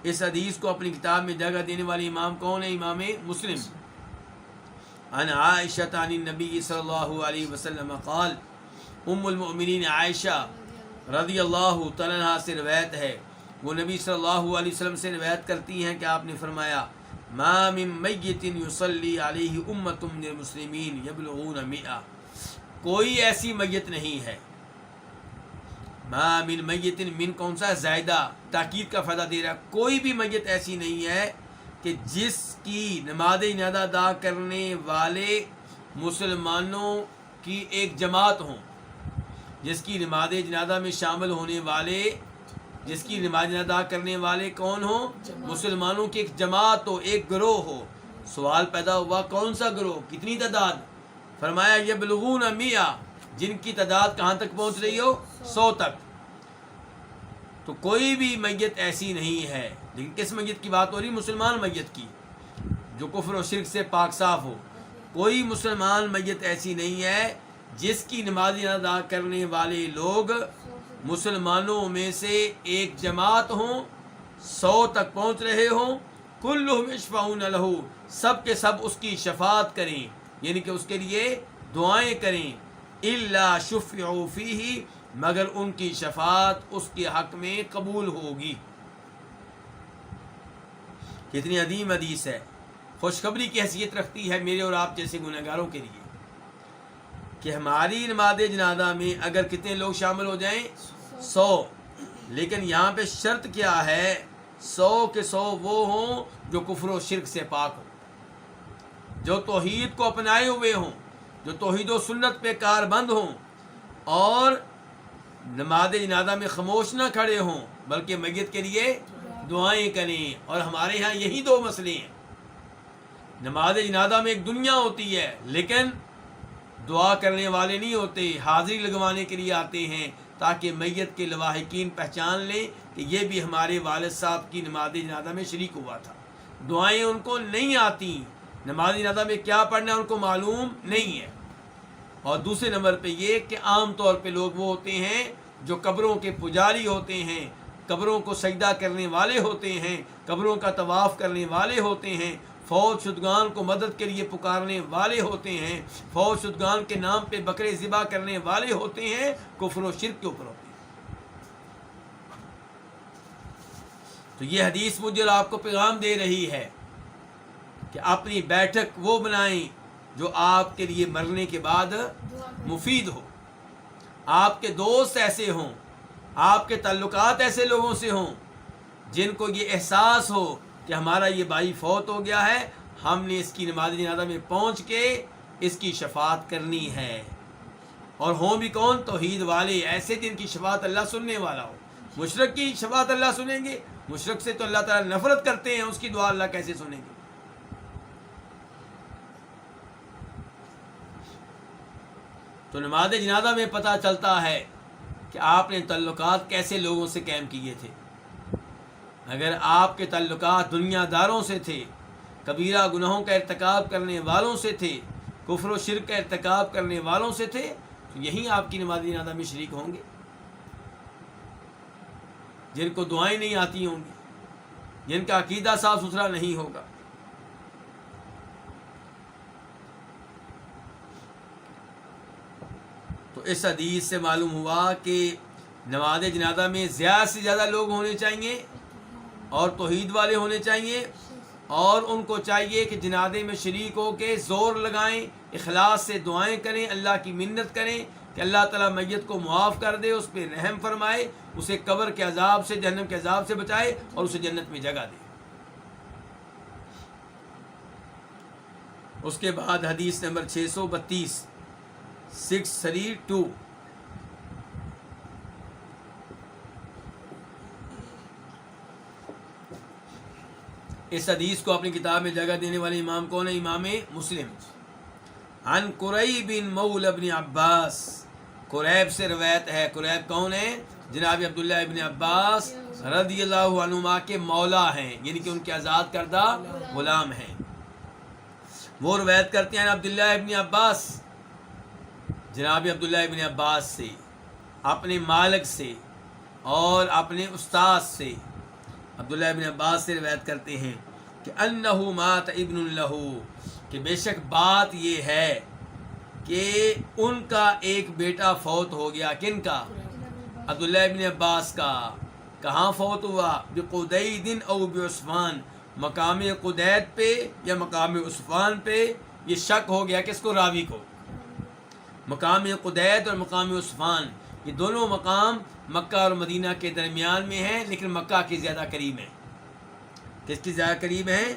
اس حدیث کو اپنی کتاب میں جگہ دینے والے امام کون ہے؟ امام مسلم۔ عن عائشہ عن النبی صلی اللہ علیہ وسلم قال، ام المؤمنین عائشہ رضی اللہ تعالیٰ عنہا سے روایت ہے، وہ نبی صلی اللہ علیہ وسلم سے روایت کرتی ہیں کہ آپ نے فرمایا، ما من میت یصلی علیہ امۃ من المسلمین یبلغون 100، کوئی ایسی میت نہیں ہے، ما من میت، من کون سا زائدہ تاکید کا فائدہ دے رہا ہے، کوئی بھی میت ایسی نہیں ہے کہ جس کی نماز جنازہ ادا کرنے والے مسلمانوں کی ایک جماعت ہوں، جس کی نماز جنازہ میں شامل ہونے والے، جس کی نماز جنازہ ادا کرنے والے کون ہوں؟ مسلمانوں کی ایک جماعت ہو، ایک گروہ ہو۔ سوال پیدا ہوا کون سا گروہ، کتنی تعداد؟ فرمایا یبلغون 100، جن کی تعداد کہاں تک پہنچ رہی ہو؟ 100 تک۔ تو کوئی بھی میت ایسی نہیں ہے، لیکن کس میت کی بات ہو رہی؟ مسلمان میت کی، جو کفر و شرک سے پاک صاف ہو۔ کوئی مسلمان میت ایسی نہیں ہے جس کی نماز جنازہ ادا کرنے والے لوگ مسلمانوں میں سے ایک جماعت ہوں، 100 تک پہنچ رہے ہوں، کلہم یشفعون لہ، سب کے سب اس کی شفاعت کریں، یعنی کہ اس کے لیے دعائیں کریں، الا شفعوا فیہ، مگر ان کی شفاعت اس کے حق میں قبول ہوگی۔ کتنی عظیم حدیث ہے، خوشخبری کی حیثیت رکھتی ہے میرے اور آپ جیسے گنہگاروں کے لیے، کہ ہماری نماز جنازہ میں اگر کتنے لوگ شامل ہو جائیں؟ 100، لیکن یہاں پہ شرط کیا ہے؟ 100 کے 100 وہ ہوں جو کفر و شرک سے پاک ہوں، جو توحید کو اپنائے ہوئے ہوں، جو توحید و سنت پہ کاربند ہوں، اور نماز جنازہ میں خاموش نہ کھڑے ہوں بلکہ میت کے لیے دعائیں کریں۔ اور ہمارے ہاں یہی دو مسئلے ہیں، نماز جنازہ میں ایک دنیا ہوتی ہے لیکن دعا کرنے والے نہیں ہوتے، حاضری لگوانے کے لیے آتے ہیں تاکہ میت کے لواحقین پہچان لیں کہ یہ بھی ہمارے والد صاحب کی نماز جنازہ میں شریک ہوا تھا۔ دعائیں ان کو نہیں آتی، نماز جنازہ میں کیا پڑھنا ہے ان کو معلوم نہیں ہے۔ اور دوسرے نمبر پہ یہ کہ عام طور پہ لوگ وہ ہوتے ہیں جو قبروں کے پجاری ہوتے ہیں، قبروں کو سجدہ کرنے والے ہوتے ہیں، قبروں کا طواف کرنے والے ہوتے ہیں، فوت شدگان کو مدد کے لیے پکارنے والے ہوتے ہیں، فوت شدگان کے نام پہ بکرے ذبح کرنے والے ہوتے ہیں، کفر و شرک کے اوپر ہوتے ہیں۔ تو یہ حدیث مجھے اور آپ کو پیغام دے رہی ہے کہ اپنی بیٹھک وہ بنائیں جو آپ کے لیے مرنے کے بعد مفید ہو، آپ کے دوست ایسے ہوں، آپ کے تعلقات ایسے لوگوں سے ہوں جن کو یہ احساس ہو کہ ہمارا یہ بھائی فوت ہو گیا ہے، ہم نے اس کی نماز جنازہ میں پہنچ کے اس کی شفاعت کرنی ہے۔ اور ہوں بھی کون؟ توحید والے، ایسے جن کی شفاعت اللہ سننے والا ہو۔ مشرک کی شفاعت اللہ سنیں گے؟ مشرک سے تو اللہ تعالیٰ نفرت کرتے ہیں، اس کی دعا اللہ کیسے سنیں گے؟ تو نماز جنازہ میں پتہ چلتا ہے کہ آپ نے تعلقات کیسے لوگوں سے قائم کیے تھے۔ اگر آپ کے تعلقات دنیا داروں سے تھے، کبیرہ گناہوں کا ارتکاب کرنے والوں سے تھے، کفر و شرک کا ارتکاب کرنے والوں سے تھے، تو یہی آپ کی نماز جنازہ میں شریک ہوں گے، جن کو دعائیں نہیں آتی ہوں گی، جن کا عقیدہ صاف ستھرا نہیں ہوگا۔ تو اس حدیث سے معلوم ہوا کہ نماز جنازہ میں زیادہ سے زیادہ لوگ ہونے چاہیے اور توحید والے ہونے چاہیے، اور ان کو چاہیے کہ جنازے میں شریک ہو کے زور لگائیں، اخلاص سے دعائیں کریں، اللہ کی منت کریں کہ اللہ تعالیٰ میت کو معاف کر دے، اس پہ رحم فرمائے، اسے قبر کے عذاب سے، جہنم کے عذاب سے بچائے اور اسے جنت میں جگہ دے۔ اس کے بعد حدیث نمبر 632، 632، اس حدیث کو اپنی کتاب میں جگہ دینے والے امام کون ہے؟ امام مسلم۔ عن قریب مولی ابن عباس، قریب سے روایت ہے۔ قریب کون ہے؟ جناب عبداللہ ابن عباس رضی اللہ عنہما کے مولا ہیں، یعنی کہ ان کے آزاد کردہ غلام ہیں۔ وہ روایت کرتے ہیں عبداللہ ابن عباس، جناب عبداللہ ابن عباس سے، اپنے مالک سے اور اپنے استاد سے، عبداللہ ابن عباس سے روایت کرتے ہیں کہ انہو مات ابن لہو، کہ بے شک بات یہ ہے کہ ان کا ایک بیٹا فوت ہو گیا. کن کا؟ عبداللہ ابن عباس کا. کہاں فوت ہوا؟ بقدید او بعصفان، مقام قدید پہ یا مقام عصفان پہ. یہ شک ہو گیا کس کو؟ راوی کو. مقام قدید اور مقام عصفان یہ دونوں مقام مکہ اور مدینہ کے درمیان میں ہیں، لیکن مکہ کے زیادہ قریب ہیں. کس کی زیادہ قریب ہیں؟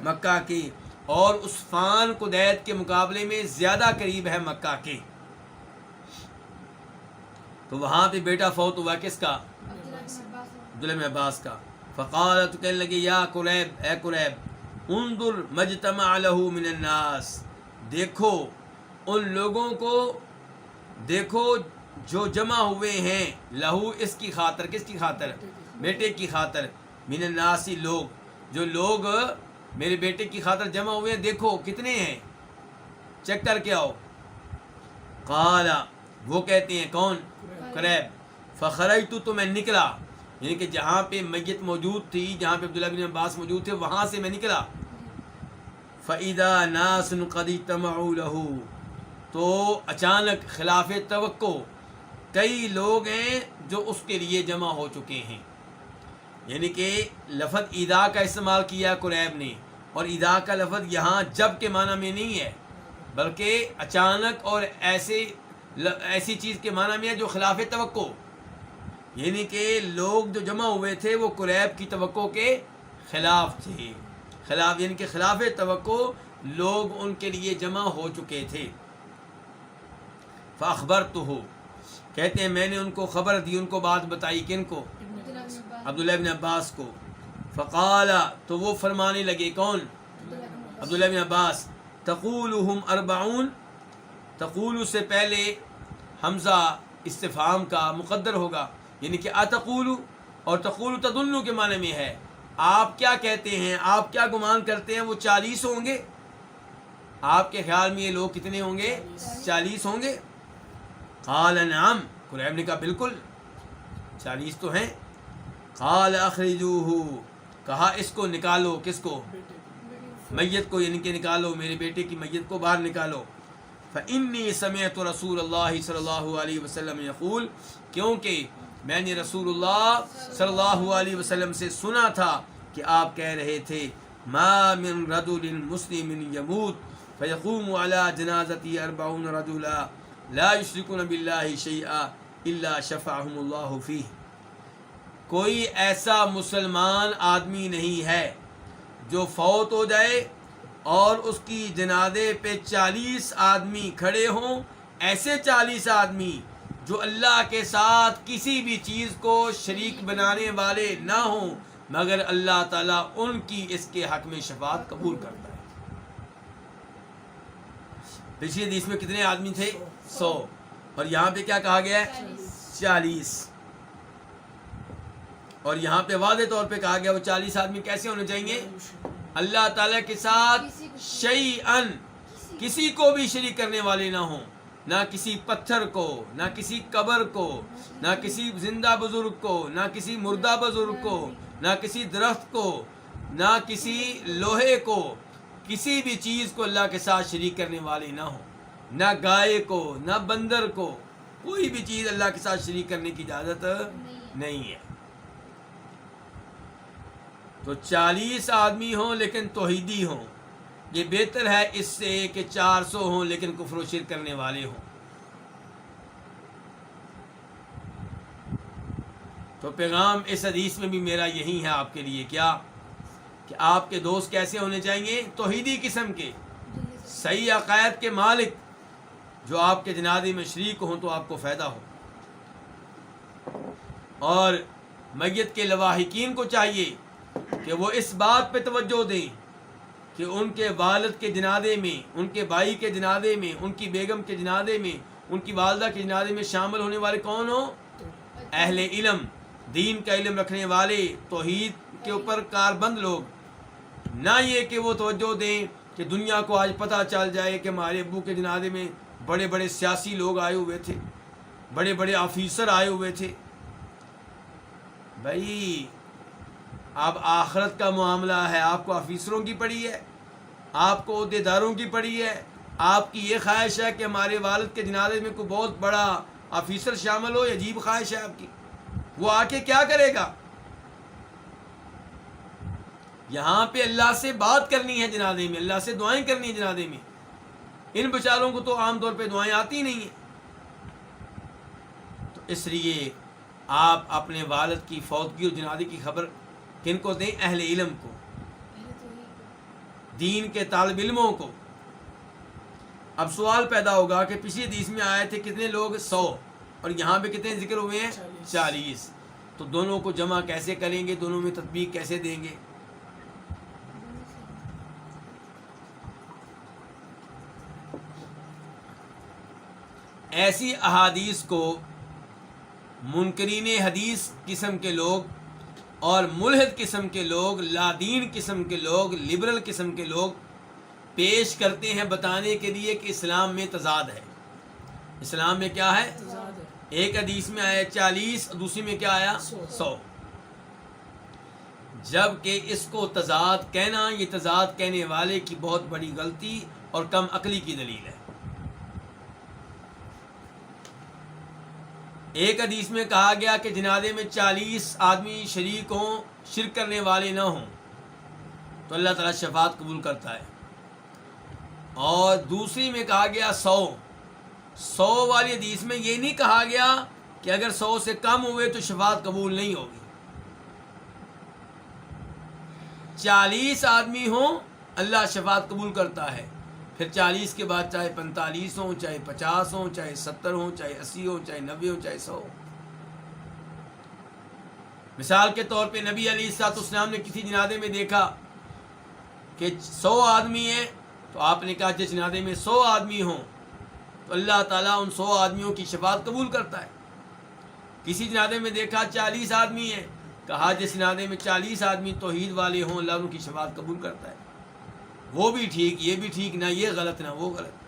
مکہ کی. اور عصفان قدید کے مقابلے میں زیادہ قریب ہے مکہ کے. تو وہاں پہ بیٹا فوت ہوا کس کا؟ عبداللہ بن عباس کا. فقال، تو کہنے لگے یا قریب، اے قریب، انظر مجتمع لہ من الناس، دیکھو ان لوگوں کو، دیکھو جو جمع ہوئے ہیں، لہو اس کی خاطر. کس کی خاطر؟ بیٹے کی خاطر. من الناس لوگ، جو لوگ میرے بیٹے کی خاطر جمع ہوئے ہیں، دیکھو کتنے ہیں، چیک کر کے آؤ. قال، وہ کہتے ہیں کون؟ قریب. فخرجت، تو میں نکلا، یعنی کہ جہاں پہ میت موجود تھی، جہاں پہ عبداللہ بن عباس موجود تھے، وہاں سے میں نکلا. فَإِذَا نَاسٌ قَدِ اجْتَمَعُوا لَهُ، تو اچانک خلاف توقع کئی لوگ ہیں جو اس کے لیے جمع ہو چکے ہیں. یعنی کہ لفظ اذا کا استعمال کیا قریب نے، اور اذا کا لفظ یہاں جب کے معنی میں نہیں ہے، بلکہ اچانک اور ایسی چیز کے معنی میں ہے جو خلاف توقع. یعنی کہ لوگ جو جمع ہوئے تھے وہ قریب کی توقع کے خلاف تھے. خلاف یعنی کہ خلاف توقع لوگ ان کے لیے جمع ہو چکے تھے. فاخبرتہ، کہتے ہیں میں نے ان کو خبر دی، ان کو بات بتائی. کن کو؟ عبداللہ ابن عباس کو. فقال، تو وہ فرمانے لگے. کون؟ عبداللہ ابن عباس. تقولهم 40، تقول سے پہلے حمزہ استفہام کا مقدر ہوگا، یعنی کہ اتقول، اور تقول تدل کے معنی میں ہے آپ کیا کہتے ہیں، آپ کیا گمان کرتے ہیں وہ 40 ہوں گے؟ آپ کے خیال میں یہ لوگ کتنے ہوں گے؟ 40 ہوں گے. قال نعم، قریب نے کہا بالکل 40 تو ہیں. قال اخرجوہ، کہا اس کو نکالو. کس کو؟ میت کو، یعنی کہ نکالو، میرے بیٹے کی میت کو باہر نکالو. فإنی سمعت رسول اللہ صلی اللہ علیہ وسلم یقول، کیونکہ میں نے رسول اللہ صلی اللہ علیہ وسلم سے سنا تھا کہ آپ کہہ رہے تھے ما من رجل مسلم یموت فیقوم علی جنازتی 40 رجلا لا یشرکون باللہ شیئا الا شفعهم اللہ فیہ. کوئی ایسا مسلمان آدمی نہیں ہے جو فوت ہو جائے اور اس کی جنازے پہ 40 آدمی کھڑے ہوں، ایسے 40 آدمی جو اللہ کے ساتھ کسی بھی چیز کو شریک بنانے والے نہ ہوں، مگر اللہ تعالیٰ ان کی اس کے حق میں شفاعت قبول کرتا ہے. پچھلی حدیث میں کتنے آدمی تھے؟ 100، اور یہاں پہ کیا کہا گیا ہے؟ 40. اور یہاں پہ واضح طور پہ کہا گیا وہ 40 آدمی کیسے ہونے چاہیے؟ اللہ تعالیٰ کے ساتھ شیئن، کسی کو بھی شریک کرنے والے نہ ہوں، نہ کسی پتھر کو، نہ کسی قبر کو، نہ کسی زندہ بزرگ کو، نہ کسی مردہ بزرگ کو، نہ کسی درخت کو، نہ کسی لوہے کو، کسی بھی چیز کو اللہ کے ساتھ شریک کرنے والے نہ ہوں. نہ گائے کو، نہ بندر کو، کوئی بھی چیز اللہ کے ساتھ شریک کرنے کی اجازت نہیں ہے. تو 40 آدمی ہوں لیکن توحیدی ہوں، یہ بہتر ہے اس سے کہ 400 ہوں لیکن کفر و شرک کرنے والے ہوں. تو پیغام اس حدیث میں بھی میرا یہی ہے آپ کے لیے، کیا؟ کہ آپ کے دوست کیسے ہونے چاہیے؟ توحیدی قسم کے، صحیح عقائد کے مالک، جو آپ کے جنازے میں شریک ہوں تو آپ کو فائدہ ہو. اور میت کے لواحقین کو چاہیے کہ وہ اس بات پہ توجہ دیں کہ ان کے والد کے جنازے میں، ان کے بھائی کے جنازے میں، ان کی بیگم کے جنازے میں، ان کی والدہ کے جنازے میں شامل ہونے والے کون ہوں؟ اہل علم، دین کا علم رکھنے والے، توحید کے اوپر کاربند لوگ. نہ یہ کہ وہ توجہ دیں کہ دنیا کو آج پتہ چل جائے کہ ہمارے ابو کے جنازے میں بڑے بڑے سیاسی لوگ آئے ہوئے تھے، بڑے بڑے آفیسر آئے ہوئے تھے. بھائی اب آخرت کا معاملہ ہے، آپ کو آفیسروں کی پڑی ہے، آپ کو عہدیداروں کی پڑی ہے، آپ کی یہ خواہش ہے کہ ہمارے والد کے جنازے میں کوئی بہت بڑا آفیسر شامل ہو، یہ عجیب خواہش ہے آپ کی. وہ آ کے کیا کرے گا؟ یہاں پہ اللہ سے بات کرنی ہے جنازے میں، اللہ سے دعائیں کرنی ہے جنازے میں. ان بیچاروں کو تو عام طور پہ دعائیں آتی نہیں ہیں. تو اس لیے آپ اپنے والد کی فوتگی اور جنازے کی خبر کن کو دیں؟ اہل علم کو، دین کے طالب علموں کو. اب سوال پیدا ہوگا کہ پچھلی حدیث میں آئے تھے کتنے لوگ؟ 100، اور یہاں پہ کتنے ذکر ہوئے ہیں؟ 40. تو دونوں کو جمع کیسے کریں گے؟ دونوں میں تطبیق کیسے دیں گے؟ ایسی احادیث کو منکرین حدیث قسم کے لوگ اور ملحد قسم کے لوگ، لادین قسم کے لوگ، لبرل قسم کے لوگ پیش کرتے ہیں بتانے کے لیے کہ اسلام میں تضاد ہے. اسلام میں کیا ہے؟ ایک حدیث میں آیا 40، دوسری میں کیا آیا؟ 100. جب کہ اس کو تضاد کہنا، یہ تضاد کہنے والے کی بہت بڑی غلطی اور کم عقلی کی دلیل ہے. ایک حدیث میں کہا گیا کہ جنازے میں 40 آدمی شریک ہوں، شرک کرنے والے نہ ہوں، تو اللہ تعالیٰ شفاعت قبول کرتا ہے. اور دوسری میں کہا گیا 100 والی حدیث میں یہ نہیں کہا گیا کہ اگر 100 سے کم ہوئے تو شفاعت قبول نہیں ہوگی. 40 آدمی ہوں اللہ شفاعت قبول کرتا ہے. پھر 40 کے بعد چاہے 45 ہوں، چاہے 50 ہوں، چاہے 70 ہوں، چاہے 80 ہوں، چاہے 90 ہوں، چاہے 100. مثال کے طور پہ نبی علیہ الصلوۃ والسلام نے کسی جنازے میں دیکھا کہ 100 آدمی ہیں، تو آپ نے کہا جس جنازے میں 100 آدمی ہوں تو اللہ تعالیٰ ان 100 آدمیوں کی شفاعت قبول کرتا ہے. کسی جنازے میں دیکھا 40 آدمی ہیں، کہا جس جنازے میں 40 آدمی توحید والے ہوں اللہ ان کی شفاعت قبول کرتا ہے. وہ بھی ٹھیک، یہ بھی ٹھیک، نہ یہ غلط نہ وہ غلط.